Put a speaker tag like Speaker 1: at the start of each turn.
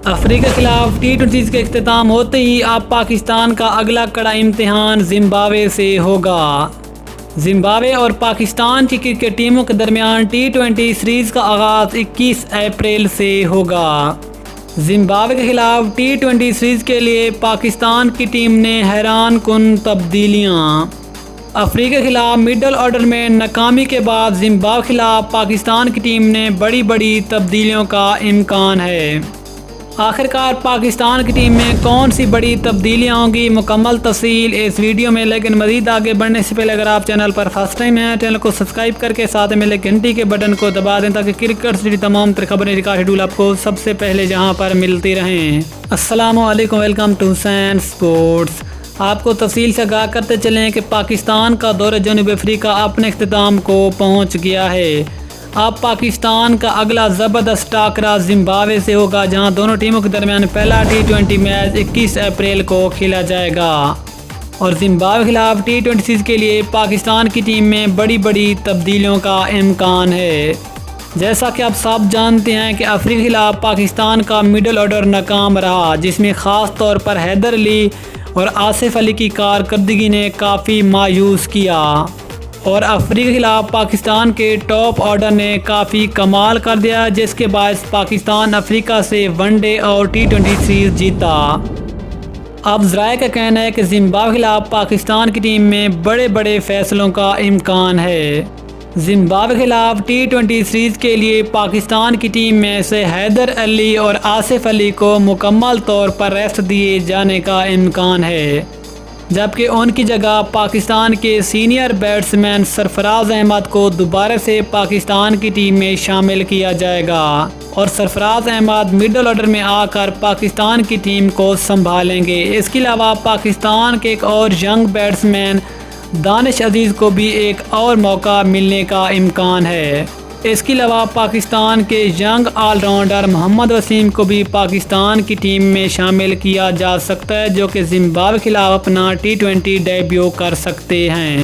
Speaker 1: افریقہ کے خلاف ٹی20 کے اختتام ہوتے ہی اب پاکستان کا اگلا کڑا امتحان زمبابوے سے ہوگا۔ زمبابوے اور پاکستان کی کرکٹ ٹیموں کے درمیان ٹی20 سیریز کا آغاز 21 اپریل سے ہوگا۔ زمبابوے کے خلاف ٹی20 سیریز کے لیے پاکستان کی ٹیم نے حیران کن تبدیلیاں۔ افریقہ کے خلاف مڈل آرڈر میں ناکامی کے بعد زمبابوے کے خلاف پاکستان کی ٹیم نے بڑی تبدیلیوں کا امکان ہے۔ آخرکار پاکستان کی ٹیم میں کون سی بڑی تبدیلیاں ہوں گی، مکمل تفصیل اس ویڈیو میں، لیکن مزید آگے بڑھنے سے پہلے اگر آپ چینل پر فرسٹ ٹائم ہیں، چینل کو سبسکرائب کر کے ساتھ میں گھنٹی کے بٹن کو دبا دیں تاکہ کرکٹ سے جڑی تمام تر خبریں کا شیڈول آپ کو سب سے پہلے جہاں پر ملتی رہیں۔ السلام علیکم، ویلکم ٹو حسین سپورٹس۔ آپ کو تفصیل سے آگاہ کرتے چلیں کہ پاکستان کا دورہ جنوب افریقہ اپنے اختتام کو پہنچ گیا ہے۔ اب پاکستان کا اگلا زبردست ٹاکرا زمبابوے سے ہوگا، جہاں دونوں ٹیموں کے درمیان پہلا ٹی20 میچ 21 اپریل کو کھیلا جائے گا، اور زمبابوے کے خلاف ٹی20 سیریز کے لیے پاکستان کی ٹیم میں بڑی تبدیلیوں کا امکان ہے۔ جیسا کہ آپ سب جانتے ہیں کہ افریقہ کے خلاف پاکستان کا مڈل آرڈر ناکام رہا، جس میں خاص طور پر حیدر علی اور آصف علی کی کارکردگی نے کافی مایوس کیا، اور افریقہ کے خلاف پاکستان کے ٹاپ آرڈر نے کافی کمال کر دیا، جس کے باعث پاکستان افریقہ سے ون ڈے اور ٹی20 سیریز جیتا۔ اب ذرائع کا کہنا ہے کہ زمبابوے کے خلاف پاکستان کی ٹیم میں بڑے فیصلوں کا امکان ہے۔ زمبابوے کے خلاف ٹی20 سیریز کے لیے پاکستان کی ٹیم میں سے حیدر علی اور آصف علی کو مکمل طور پر ریسٹ دیے جانے کا امکان ہے، جبکہ ان کی جگہ پاکستان کے سینئر بیٹسمین سرفراز احمد کو دوبارہ سے پاکستان کی ٹیم میں شامل کیا جائے گا، اور سرفراز احمد مڈل آرڈر میں آ کر پاکستان کی ٹیم کو سنبھالیں گے۔ اس کے علاوہ پاکستان کے ایک اور ینگ بیٹسمین دانش عزیز کو بھی ایک اور موقع ملنے کا امکان ہے۔ اس کے علاوہ پاکستان کے ینگ آل راؤنڈر محمد وسیم کو بھی پاکستان کی ٹیم میں شامل کیا جا سکتا ہے، جو کہ زمبابوے کے خلاف اپنا ٹی20 ڈیبیو کر سکتے ہیں۔